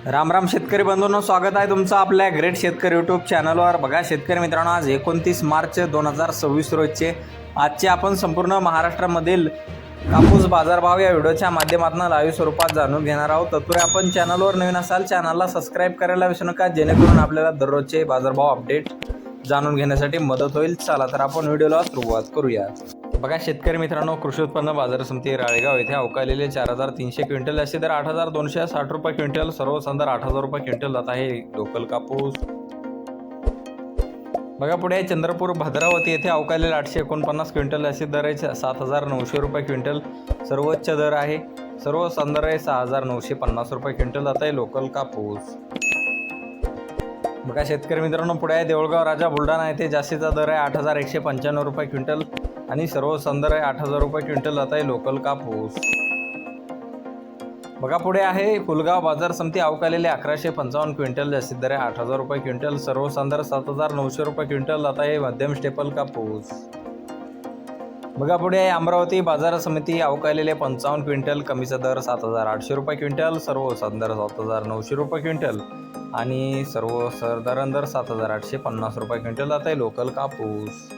राम राम शेतकरी बंधूंनो, स्वागत आहे तुमचं आपल्या ग्रेट शेतकरी यूट्यूब चॅनलवर। बघा शेतकरी मित्रांनो, आज 29 मार्च 2026 रोजचे आजचे आपण संपूर्ण महाराष्ट्रामधील कापूस बाजारभाव या व्हिडिओच्या माध्यमातून लाईव्ह स्वरूपात जाणून घेणार आहोत। तत्पूर्वी आपण चॅनलवर नवीन असाल चॅनलला सबस्क्राईब करायला विसरू नका, जेणेकरून आपल्याला दररोजचे बाजारभाव अपडेट जाणून घेण्यासाठी मदत होईल। चला तर आपण व्हिडिओला सुरुवात करूया। बघा शेतकरी मित्रांनो, कृषी उत्पन्न बाजार समिती राळेगाव येथे अवकालेले 4300 क्विंटल, असे दर 8260 रुपये क्विंटल, सर्व संदर 8000 रुपये क्विंटल जात आहे लोकल कापूस। बघा पुढे चंद्रपूर भद्रावती येथे अवकालेले 849 क्विंटल, असे दर आहे 7900 रुपये क्विंटल, सर्वोच्च दर आहे। सर्व संदर आहे 6950 रुपये क्विंटल जात आहे लोकल कापूस। बघा शेतकरी मित्रांनो, पुढे आहे देऊळगाव राजा बुलढाणा येथे जास्तीचा दर आहे 8195 रुपये क्विंटल आणि सर्व संदर आहे 8000 रुपये क्विंटल जात आहे लोकल कापूस। बघा पुढे आहे फुलगाव बाजार समिती अवकालेले 1155 क्विंटल, जास्तीत दर आहे 8000 रुपये क्विंटल, सर्व संदर 7900 रुपये क्विंटल जात आहे मध्यम स्टेपल कापूस। बघा पुढे आहे अमरावती बाजार समिती अवकालेले 55 क्विंटल, कमीचा दर 7800 रुपये क्विंटल, सर्व संदर 7900 रुपये क्विंटल आणि सर्व साधारण दर 7850 रुपये क्विंटल जात आहे लोकल कापूस।